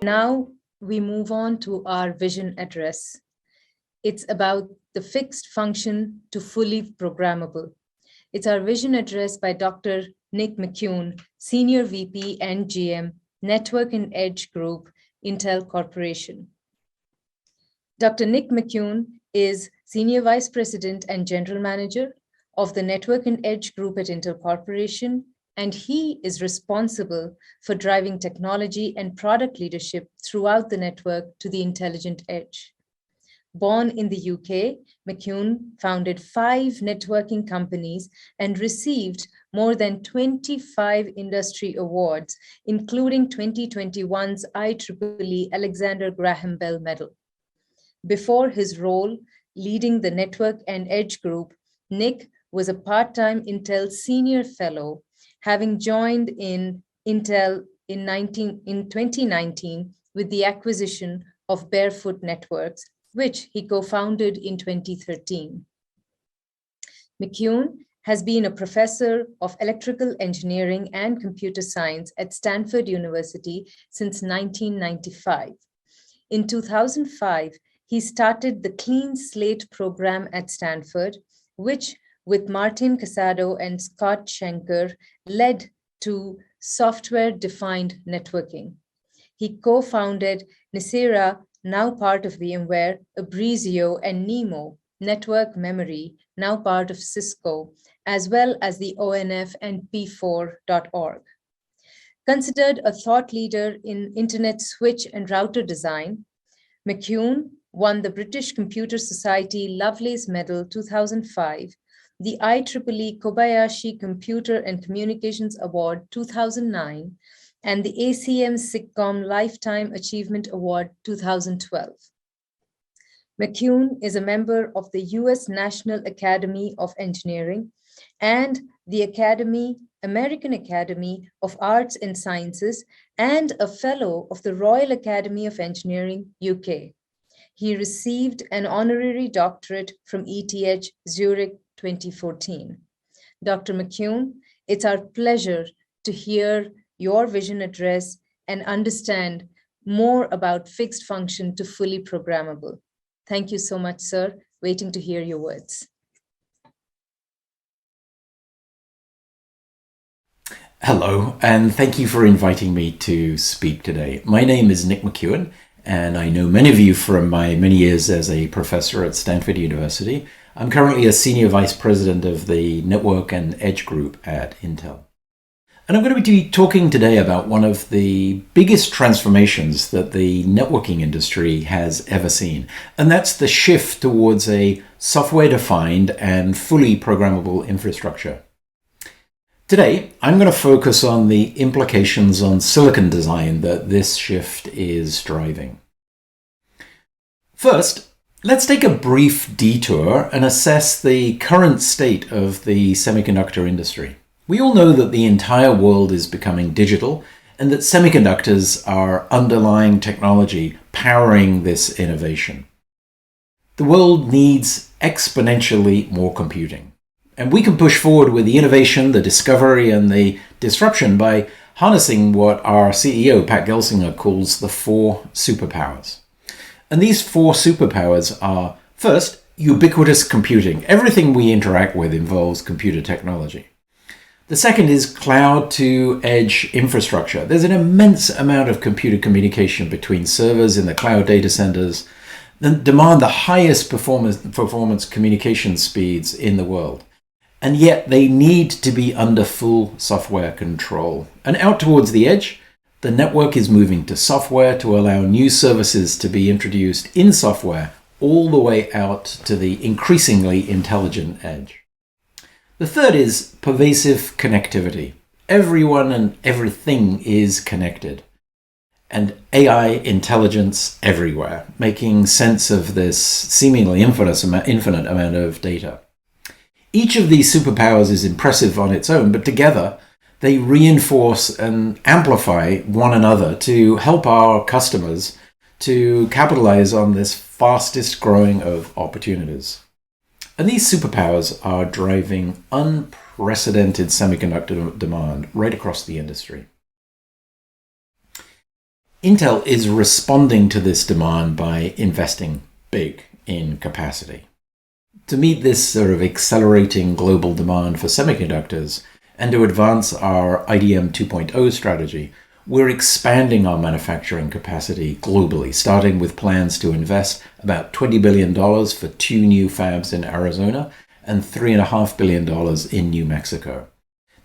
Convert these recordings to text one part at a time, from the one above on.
Now we move on to our vision address. It's about the fixed function to fully programmable. It's our vision address by Dr. Nick McKeown, Senior VP and GM, Network and Edge Group, Intel Corporation. Dr. Nick McKeown is Senior Vice President and General Manager of the Network and Edge Group at Intel Corporation, and he is responsible for driving technology and product leadership throughout the network to the intelligent edge. Born in the UK, McKeown founded 5 networking companies and received more than 25 industry awards, including 2021's IEEE Alexander Graham Bell Medal. Before his role leading the Network and Edge Group, Nick was a part-time Intel Senior Fellow, having joined in Intel in 2019 with the acquisition of Barefoot Networks, which he co-founded in 2013. McKeown has been a professor of electrical engineering and computer science at Stanford University since 1995. In 2005, he started the Clean Slate program at Stanford, which, with Martin Casado and Scott Schenker, led to software-defined networking. He co-founded Nicira, now part of VMware, Abrizio, and Nemo, network memory, now part of Cisco, as well as the ONF and P4.org. Considered a thought leader in Internet switch and router design, McKeown won the British Computer Society Lovelace Medal 2005, the IEEE Kobayashi Computer and Communications Award 2009, and the ACM SIGCOMM Lifetime Achievement Award 2012. McKeown is a member of the US National Academy of Engineering and the American Academy of Arts and Sciences, and a fellow of the Royal Academy of Engineering, UK. He received an honorary doctorate from ETH Zurich 2014. Dr. McKeown, it's our pleasure to hear your vision address and understand more about fixed function to fully programmable. Thank you so much, sir. Waiting to hear your words. Hello, and thank you for inviting me to speak today. My name is Nick McKeown, and I know many of you from my many years as a professor at Stanford University. I'm currently a Senior Vice President of the Network and Edge Group at Intel. And I'm going to be talking today about one of the biggest transformations that the networking industry has ever seen, and that's the shift towards a software-defined and fully programmable infrastructure. Today, I'm going to focus on the implications on silicon design that this shift is driving. First, let's take a brief detour and assess the current state of the semiconductor industry. We all know that the entire world is becoming digital and that semiconductors are underlying technology powering this innovation. The world needs exponentially more computing. And we can push forward with the innovation, the discovery, and the disruption by harnessing what our CEO, Pat Gelsinger, calls the 4 superpowers. And these 4 superpowers are, first, ubiquitous computing. Everything we interact with involves computer technology. The second is cloud-to-edge infrastructure. There's an immense amount of computer communication between servers in the cloud data centers that demand the highest performance communication speeds in the world. And yet they need to be under full software control. And out towards the edge, the network is moving to software to allow new services to be introduced in software all the way out to the increasingly intelligent edge. The third is pervasive connectivity. Everyone and everything is connected. And AI intelligence everywhere, making sense of this seemingly infinite amount of data. Each of these superpowers is impressive on its own, but together they reinforce and amplify one another to help our customers to capitalize on this fastest growing of opportunities. And these superpowers are driving unprecedented semiconductor demand right across the industry. Intel is responding to this demand by investing big in capacity. To meet this sort of accelerating global demand for semiconductors and to advance our IDM 2.0 strategy, we're expanding our manufacturing capacity globally, starting with plans to invest about $20 billion for 2 new fabs in Arizona and $3.5 billion in New Mexico.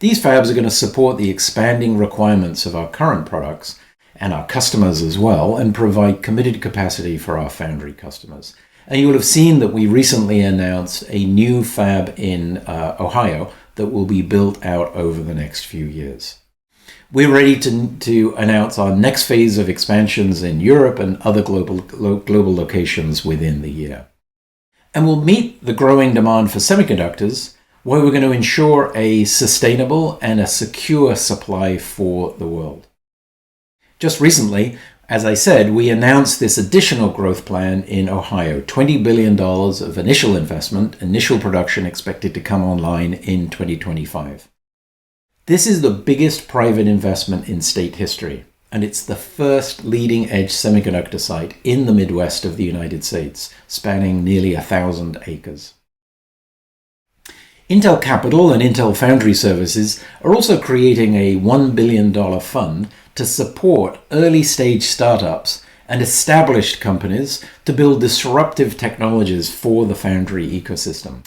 These fabs are going to support the expanding requirements of our current products and our customers as well, and provide committed capacity for our foundry customers. And you will have seen that we recently announced a new fab in Ohio that will be built out over the next few years. We're ready to announce our next phase of expansions in Europe and other global locations within the year. And we'll meet the growing demand for semiconductors where we're going to ensure a sustainable and a secure supply for the world. Just recently, as I said, we announced this additional growth plan in Ohio, $20 billion of initial investment, initial production expected to come online in 2025. This is the biggest private investment in state history, and it's the first leading-edge semiconductor site in the Midwest of the United States, spanning nearly 1,000 acres. Intel Capital and Intel Foundry Services are also creating a $1 billion fund to support early-stage startups and established companies to build disruptive technologies for the foundry ecosystem.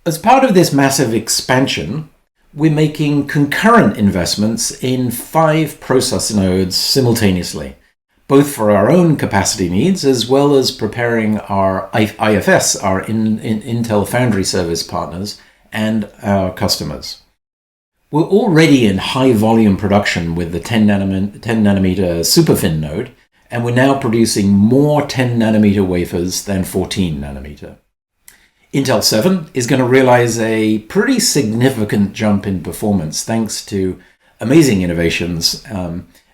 As part of this massive expansion, we're making concurrent investments in 5 process nodes simultaneously, both for our own capacity needs as well as preparing our IFS, our Intel Foundry Service partners, and our customers. We're already in high volume production with the 10 nanometer superfin node, and we're now producing more 10 nanometer wafers than 14 nanometer. Intel 7 is going to realize a pretty significant jump in performance thanks to amazing innovations,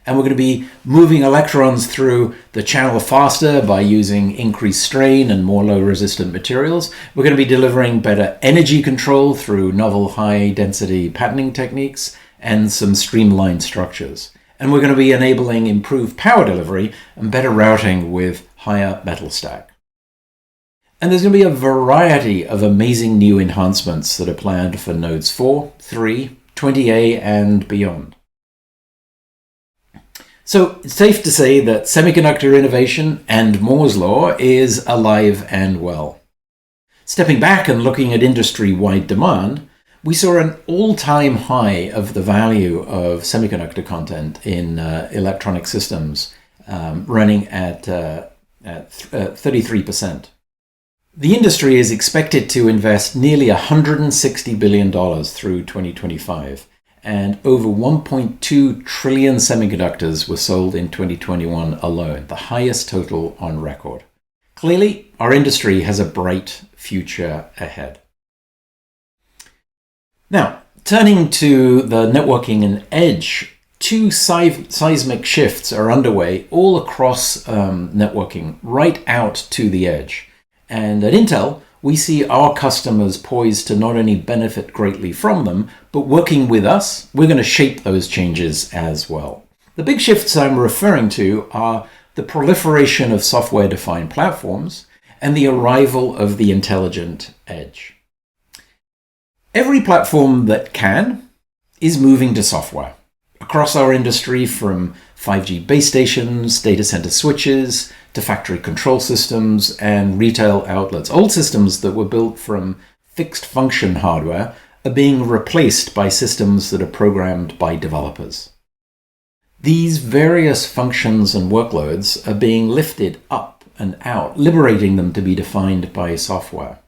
and we're going to be moving electrons through the channel faster by using increased strain and more low-resistant materials. We're going to be delivering better energy control through novel high-density patterning techniques and some streamlined structures. And we're going to be enabling improved power delivery and better routing with higher metal stack. And there's going to be a variety of amazing new enhancements that are planned for nodes 4, 3, 20A, and beyond. So it's safe to say that semiconductor innovation and Moore's Law is alive and well. Stepping back and looking at industry-wide demand, we saw an all-time high of the value of semiconductor content in electronic systems, running at 33%. The industry is expected to invest nearly $160 billion through 2025, and over 1.2 trillion semiconductors were sold in 2021 alone, the highest total on record. Clearly, our industry has a bright future ahead. Now, turning to the networking and edge, 2 seismic shifts are underway all across networking, right out to the edge. And at Intel, we see our customers poised to not only benefit greatly from them, but working with us, we're going to shape those changes as well. The big shifts I'm referring to are the proliferation of software-defined platforms and the arrival of the intelligent edge. Every platform that can is moving to software. Across our industry, from 5G base stations, data center switches, to factory control systems and retail outlets. Old systems that were built from fixed function hardware are being replaced by systems that are programmed by developers. These various functions and workloads are being lifted up and out, liberating them to be defined by software.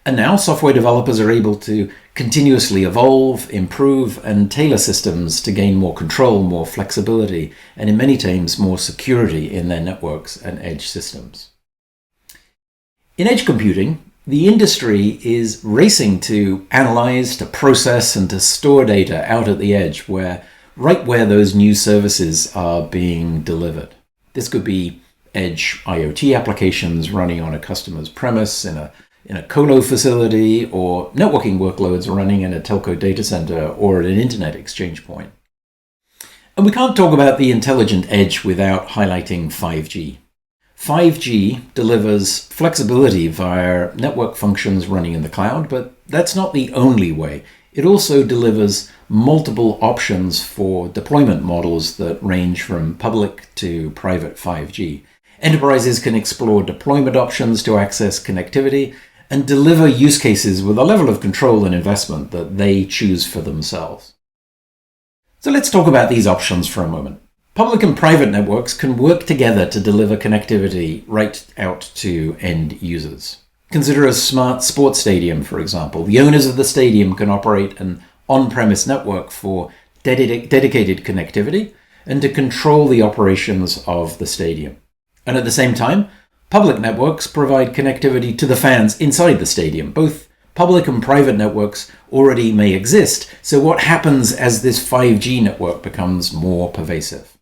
And now software developers are able to continuously evolve, improve, and tailor systems to gain more control, more flexibility, and in many times more security in their networks and edge systems. In edge computing, the industry is racing to analyze, to process, and to store data out at the edge, right where those new services are being delivered. This could be edge IoT applications running on a customer's premise in a colo facility, or networking workloads running in a telco data center or at an internet exchange point. And we can't talk about the intelligent edge without highlighting 5G. 5G delivers flexibility via network functions running in the cloud, but that's not the only way. It also delivers multiple options for deployment models that range from public to private 5G. Enterprises can explore deployment options to access connectivity and deliver use cases with a level of control and investment that they choose for themselves. So let's talk about these options for a moment. Public and private networks can work together to deliver connectivity right out to end users. Consider a smart sports stadium, for example. The owners of the stadium can operate an on-premise network for dedicated connectivity and to control the operations of the stadium. And at the same time, public networks provide connectivity to the fans inside the stadium. Both public and private networks already may exist, so what happens as this 5G network becomes more pervasive?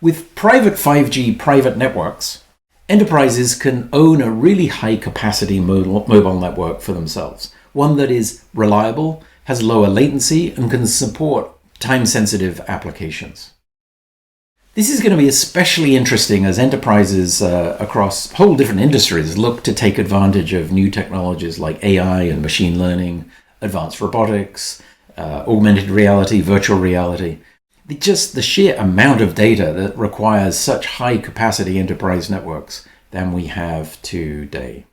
With private 5G private networks, enterprises can own a really high-capacity mobile network for themselves, one that is reliable, has lower latency, and can support time-sensitive applications. This is going to be especially interesting as enterprises across whole different industries look to take advantage of new technologies like AI and machine learning, advanced robotics, augmented reality, virtual reality. Just the sheer amount of data that requires such high-capacity enterprise networks than we have today.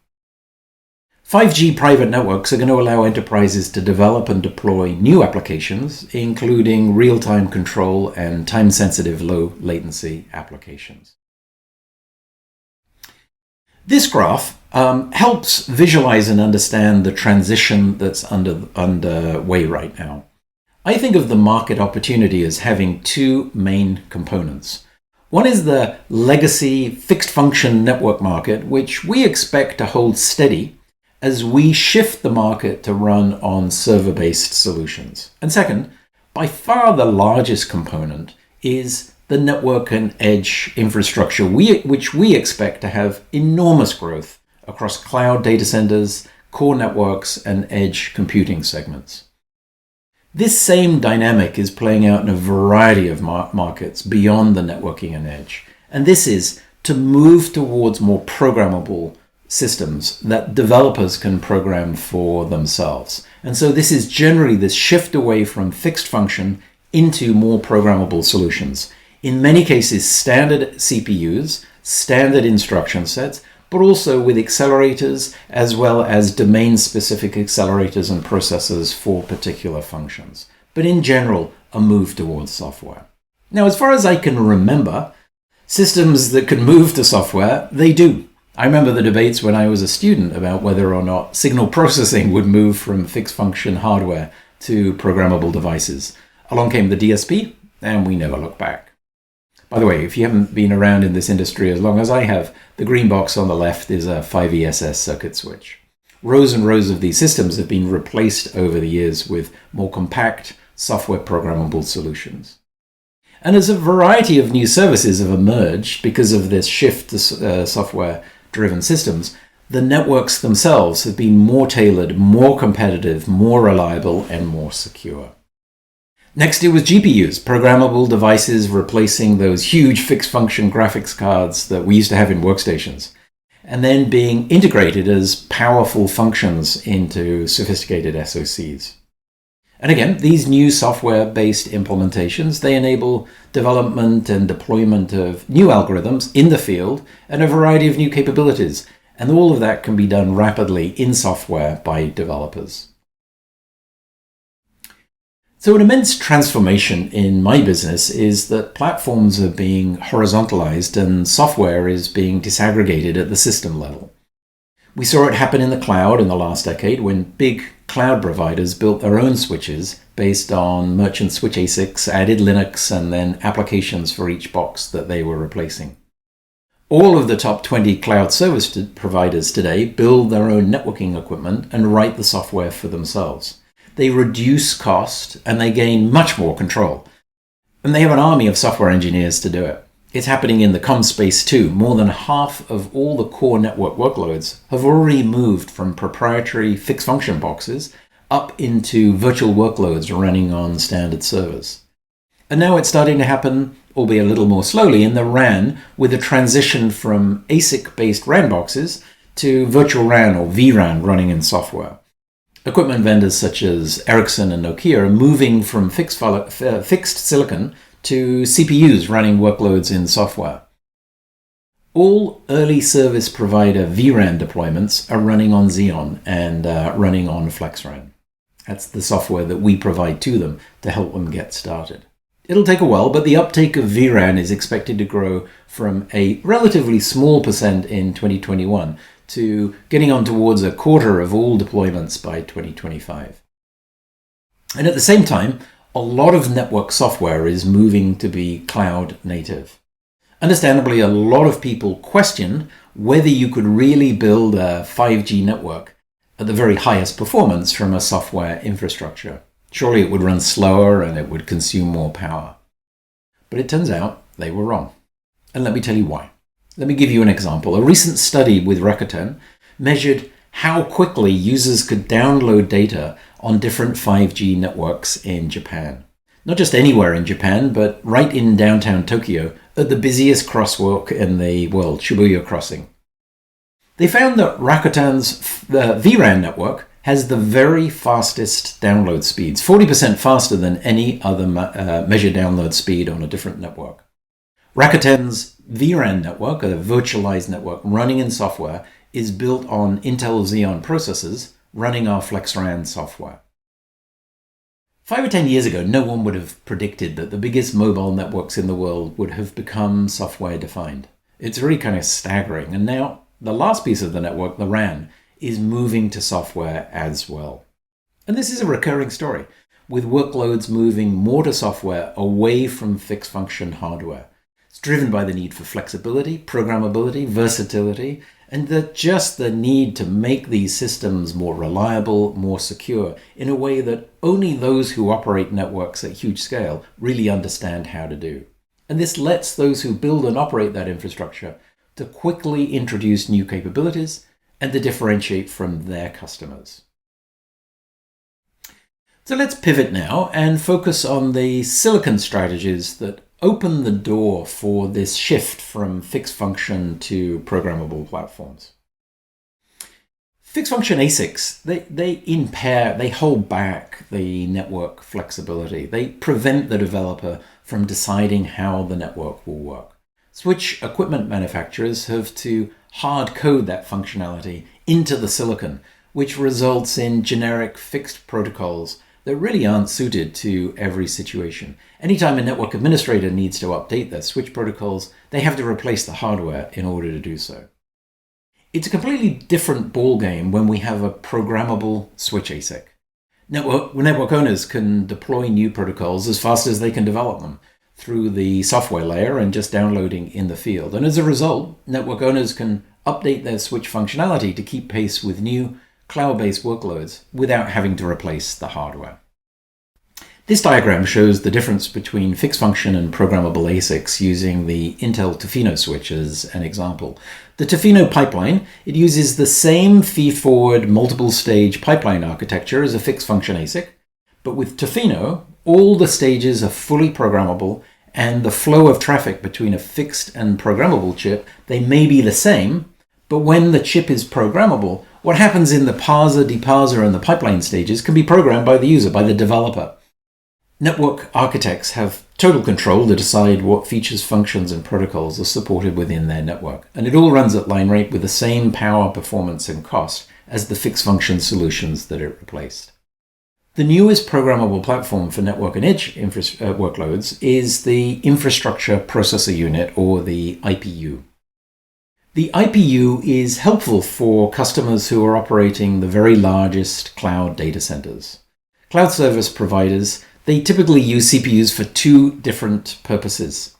5G private networks are going to allow enterprises to develop and deploy new applications, including real-time control and time-sensitive low-latency applications. This graph helps visualize and understand the transition that's underway right now. I think of the market opportunity as having two main components. One is the legacy fixed-function network market, which we expect to hold steady as we shift the market to run on server-based solutions. And second, by far the largest component is the network and edge infrastructure, which we expect to have enormous growth across cloud data centers, core networks, and edge computing segments. This same dynamic is playing out in a variety of markets beyond the networking and edge. And this is to move towards more programmable systems that developers can program for themselves. And so this is generally this shift away from fixed function into more programmable solutions. In many cases, standard CPUs, standard instruction sets, but also with accelerators as well as domain-specific accelerators and processors for particular functions. But in general, a move towards software. Now, as far as I can remember, systems that can move to software, they do. I remember the debates when I was a student about whether or not signal processing would move from fixed function hardware to programmable devices. Along came the DSP, and we never looked back. By the way, if you haven't been around in this industry as long as I have, the green box on the left is a 5ESS circuit switch. Rows and rows of these systems have been replaced over the years with more compact, software programmable solutions. And as a variety of new services have emerged because of this shift to software-driven systems, the networks themselves have been more tailored, more competitive, more reliable, and more secure. Next, it was GPUs, programmable devices replacing those huge fixed-function graphics cards that we used to have in workstations, and then being integrated as powerful functions into sophisticated SoCs. And again, these new software-based implementations, they enable development and deployment of new algorithms in the field and a variety of new capabilities, and all of that can be done rapidly in software by developers. So an immense transformation in my business is that platforms are being horizontalized and software is being disaggregated at the system level. We saw it happen in the cloud in the last decade when big cloud providers built their own switches based on merchant switch ASICs, added Linux, and then applications for each box that they were replacing. All of the top 20 cloud service providers today build their own networking equipment and write the software for themselves. They reduce cost and they gain much more control. And they have an army of software engineers to do it. It's happening in the comm space too. More than half of all the core network workloads have already moved from proprietary fixed function boxes up into virtual workloads running on standard servers. And now it's starting to happen, albeit a little more slowly, in the RAN with a transition from ASIC-based RAN boxes to virtual RAN or vRAN running in software. Equipment vendors such as Ericsson and Nokia are moving from fixed silicon to CPUs running workloads in software. All early service provider vRAN deployments are running on Xeon and running on FlexRAN. That's the software that we provide to them to help them get started. It'll take a while, but the uptake of vRAN is expected to grow from a relatively small percent in 2021 to getting on towards a quarter of all deployments by 2025. And at the same time, a lot of network software is moving to be cloud native. Understandably, a lot of people question whether you could really build a 5G network at the very highest performance from a software infrastructure. Surely it would run slower and it would consume more power. But it turns out they were wrong. And let me tell you why. Let me give you an example. A recent study with Rakuten measured how quickly users could download data on different 5G networks in Japan. Not just anywhere in Japan, but right in downtown Tokyo at the busiest crosswalk in the world, Shibuya Crossing. They found that Rakuten's vRAN network has the very fastest download speeds, 40% faster than any other measured download speed on a different network. Rakuten's vRAN network, a virtualized network running in software, is built on Intel Xeon processors running our FlexRAN software. 5 or 10 years ago, no one would have predicted that the biggest mobile networks in the world would have become software defined. It's really kind of staggering. And now the last piece of the network, the RAN, is moving to software as well. And this is a recurring story, with workloads moving more to software away from fixed function hardware. It's driven by the need for flexibility, programmability, versatility, and just the need to make these systems more reliable, more secure, in a way that only those who operate networks at huge scale really understand how to do. And this lets those who build and operate that infrastructure to quickly introduce new capabilities and to differentiate from their customers. So let's pivot now and focus on the silicon strategies that open the door for this shift from fixed function to programmable platforms. Fixed function ASICs, they hold back the network flexibility. They prevent the developer from deciding how the network will work. Switch equipment manufacturers have to hard code that functionality into the silicon, which results in generic fixed protocols that really aren't suited to every situation. Anytime a network administrator needs to update their switch protocols, they have to replace the hardware in order to do so. It's a completely different ballgame when we have a programmable switch ASIC. Network owners can deploy new protocols as fast as they can develop them through the software layer and just downloading in the field. And as a result, network owners can update their switch functionality to keep pace with new cloud-based workloads without having to replace the hardware. This diagram shows the difference between fixed function and programmable ASICs using the Intel Tofino switch as an example. The Tofino pipeline, it uses the same feed-forward multiple-stage pipeline architecture as a fixed function ASIC, but with Tofino, all the stages are fully programmable and the flow of traffic between a fixed and programmable chip, they may be the same, but when the chip is programmable, what happens in the parser, deparser, and the pipeline stages can be programmed by the user, by the developer. Network architects have total control to decide what features, functions, and protocols are supported within their network, and it all runs at line rate with the same power, performance, and cost as the fixed function solutions that it replaced. The newest programmable platform for network and edge workloads is the Infrastructure Processor Unit, or the IPU. The IPU is helpful for customers who are operating the very largest cloud data centers. Cloud service providers, they typically use CPUs for two different purposes.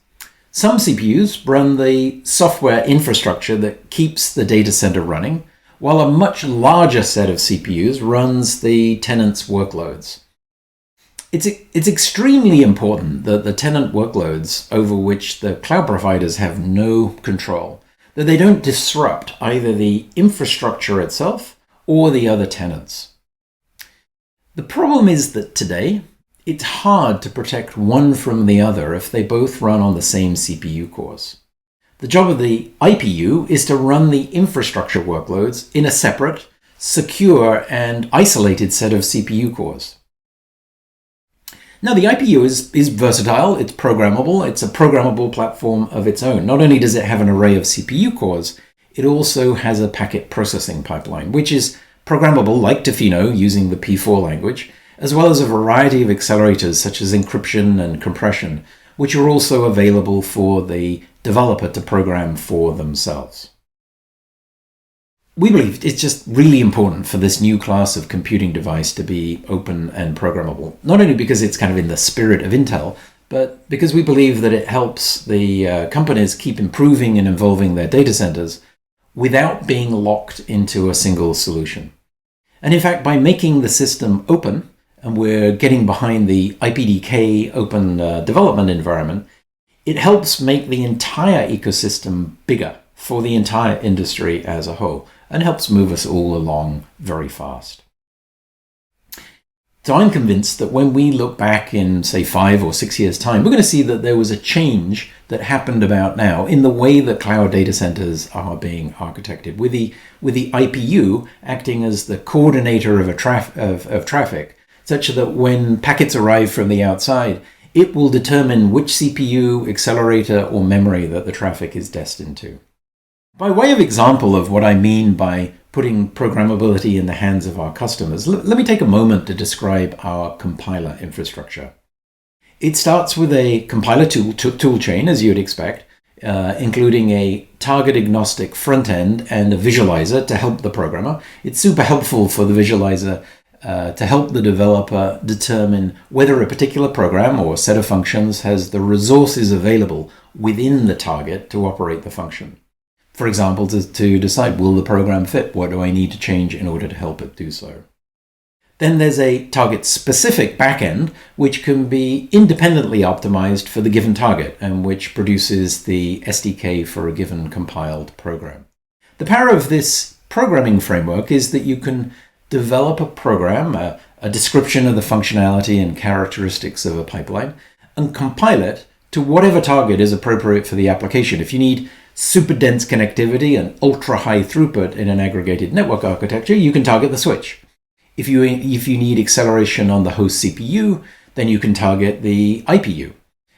Some CPUs run the software infrastructure that keeps the data center running, while a much larger set of CPUs runs the tenant's workloads. It's extremely important that the tenant workloads over which the cloud providers have no control, that they don't disrupt either the infrastructure itself or the other tenants. The problem is that today, It's hard to protect one from the other if they both run on the same CPU cores. The job of the IPU is to run the infrastructure workloads in a separate, secure, and isolated set of CPU cores. Now, the IPU is versatile, it's programmable, it's a programmable platform of its own. Not only does it have an array of CPU cores, it also has a packet processing pipeline, which is programmable like Tofino using the P4 language, as well as a variety of accelerators such as encryption and compression, which are also available for the developer to program for themselves. We believe it's just really important for this new class of computing device to be open and programmable, not only because it's kind of in the spirit of Intel, but because we believe that it helps the companies keep improving and evolving their data centers without being locked into a single solution. And in fact, by making the system open, and we're getting behind the IPDK open development environment, it helps make the entire ecosystem bigger for the entire industry as a whole, and helps move us all along very fast. So I'm convinced that when we look back in, say, 5 or 6 years' time, we're going to see that there was a change that happened about now in the way that cloud data centers are being architected, with the IPU acting as the coordinator of traffic, such that when packets arrive from the outside, it will determine which CPU, accelerator, or memory that the traffic is destined to. By way of example of what I mean by putting programmability in the hands of our customers, let me take a moment to describe our compiler infrastructure. It starts with a compiler tool chain, as you'd expect, including a target-agnostic front end and a visualizer to help the programmer. It's super helpful for the visualizer to help the developer determine whether a particular program or set of functions has the resources available within the target to operate the function. For example, to decide, will the program fit? What do I need to change in order to help it do so? Then there's a target-specific backend, which can be independently optimized for the given target and which produces the SDK for a given compiled program. The power of this programming framework is that you can develop a program, a description of the functionality and characteristics of a pipeline, and compile it to whatever target is appropriate for the application. If you need super dense connectivity and ultra high throughput in an aggregated network architecture, you can target the switch. If you need acceleration on the host CPU, then you can target the IPU.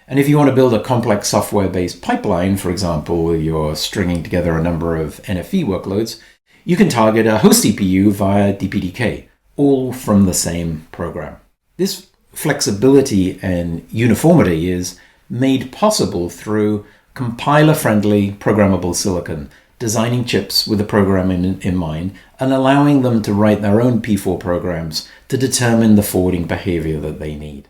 And if you want to build a complex software-based pipeline, for example, you're stringing together a number of NFV workloads, you can target a host CPU via DPDK, all from the same program. This flexibility and uniformity is made possible through compiler-friendly programmable silicon, designing chips with the program in mind and allowing them to write their own P4 programs to determine the forwarding behavior that they need.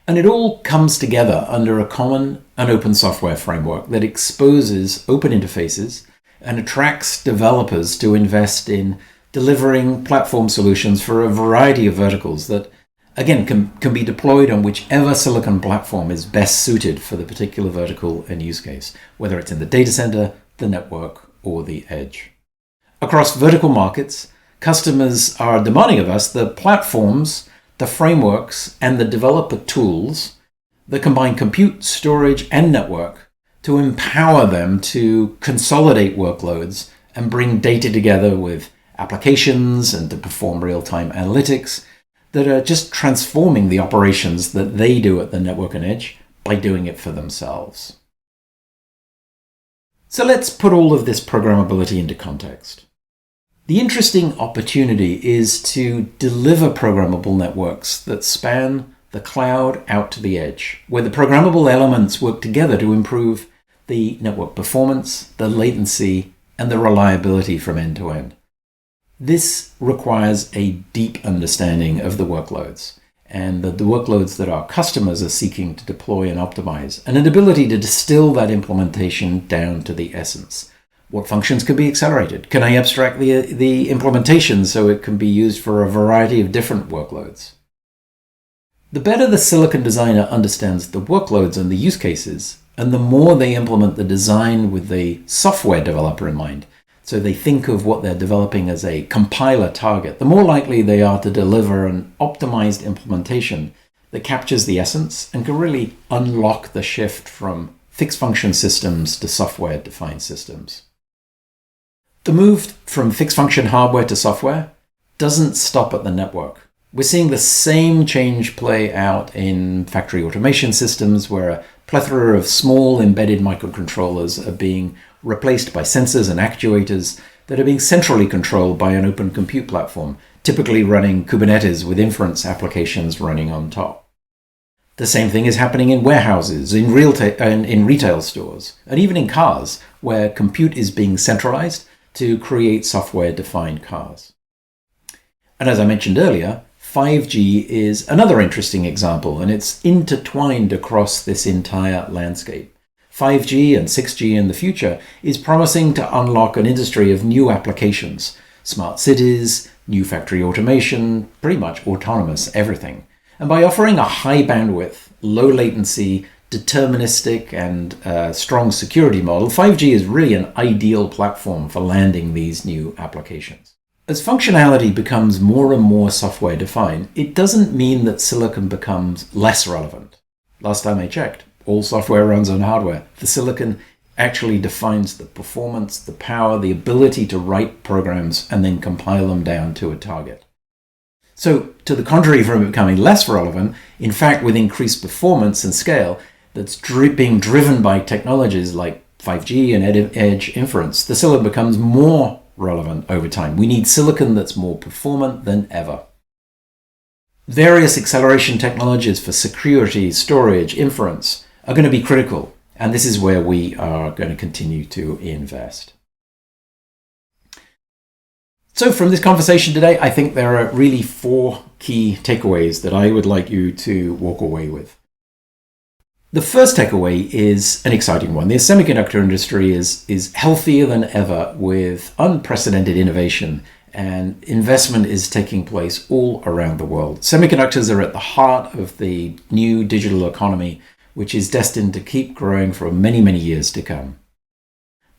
And it all comes together under a common and open software framework that exposes open interfaces and attracts developers to invest in delivering platform solutions for a variety of verticals that, again, can be deployed on whichever silicon platform is best suited for the particular vertical and use case, whether it's in the data center, the network, or the edge. Across vertical markets, customers are demanding of us the platforms, the frameworks, and the developer tools that combine compute, storage, and network to empower them to consolidate workloads and bring data together with applications and to perform real-time analytics that are just transforming the operations that they do at the network and edge by doing it for themselves. So let's put all of this programmability into context. The interesting opportunity is to deliver programmable networks that span the cloud out to the edge, where the programmable elements work together to improve the network performance, the latency, and the reliability from end to end. This requires a deep understanding of the workloads and the workloads that our customers are seeking to deploy and optimize, and an ability to distill that implementation down to the essence. What functions can be accelerated? Can I abstract the implementation so it can be used for a variety of different workloads? The better the silicon designer understands the workloads and the use cases, and the more they implement the design with the software developer in mind, so they think of what they're developing as a compiler target, the more likely they are to deliver an optimized implementation that captures the essence and can really unlock the shift from fixed function systems to software-defined systems. The move from fixed function hardware to software doesn't stop at the network. We're seeing the same change play out in factory automation systems, where a plethora of small embedded microcontrollers are being replaced by sensors and actuators that are being centrally controlled by an open compute platform, typically running Kubernetes with inference applications running on top. The same thing is happening in warehouses, in retail stores, and even in cars, where compute is being centralized to create software-defined cars. And as I mentioned earlier, 5G is another interesting example, and it's intertwined across this entire landscape. 5G and 6G in the future is promising to unlock an industry of new applications, smart cities, new factory automation, pretty much autonomous everything. And by offering a high bandwidth, low latency, deterministic and strong security model, 5G is really an ideal platform for landing these new applications. As functionality becomes more and more software defined, it doesn't mean that silicon becomes less relevant. Last time I checked, all software runs on hardware. The silicon actually defines the performance, the power, the ability to write programs and then compile them down to a target. So, to the contrary from it becoming less relevant, in fact, with increased performance and scale that's being driven by technologies like 5G and edge inference, the silicon becomes more relevant over time. We need silicon that's more performant than ever. Various acceleration technologies for security, storage, inference are going to be critical, and this is where we are going to continue to invest. So from this conversation today, I think there are really 4 key takeaways that I would like you to walk away with. The first takeaway is an exciting one. The semiconductor industry is healthier than ever with unprecedented innovation, and investment is taking place all around the world. Semiconductors are at the heart of the new digital economy, which is destined to keep growing for many, many years to come.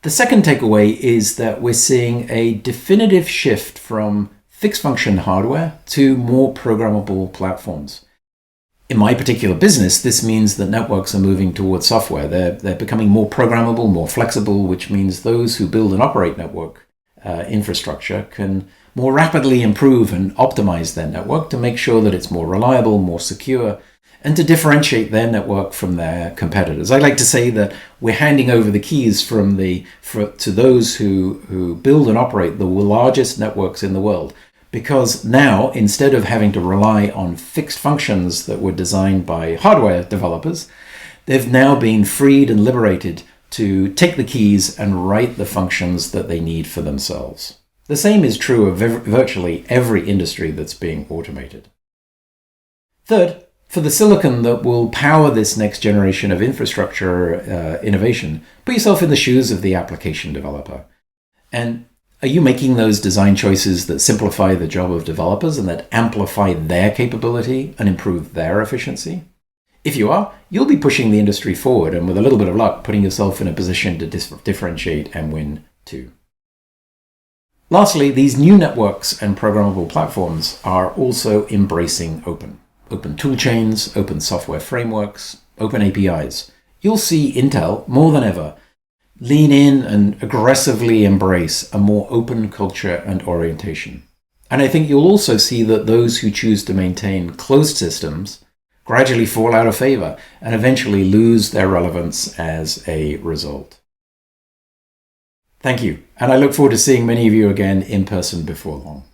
The second takeaway is that we're seeing a definitive shift from fixed function hardware to more programmable platforms. In my particular business, this means that networks are moving towards software. They're becoming more programmable, more flexible, which means those who build and operate network infrastructure can more rapidly improve and optimize their network to make sure that it's more reliable, more secure, and to differentiate their network from their competitors. I like to say that we're handing over the keys to those who build and operate the largest networks in the world. Because now, instead of having to rely on fixed functions that were designed by hardware developers, they've now been freed and liberated to take the keys and write the functions that they need for themselves. The same is true of virtually every industry that's being automated. Third, for the silicon that will power this next generation of infrastructure innovation, put yourself in the shoes of the application developer. And are you making those design choices that simplify the job of developers and that amplify their capability and improve their efficiency? If you are, you'll be pushing the industry forward and with a little bit of luck, putting yourself in a position to differentiate and win too. Lastly, these new networks and programmable platforms are also embracing open toolchains, open software frameworks, open APIs. You'll see Intel, more than ever, lean in and aggressively embrace a more open culture and orientation. And I think you'll also see that those who choose to maintain closed systems gradually fall out of favor and eventually lose their relevance as a result. Thank you, and I look forward to seeing many of you again in person before long.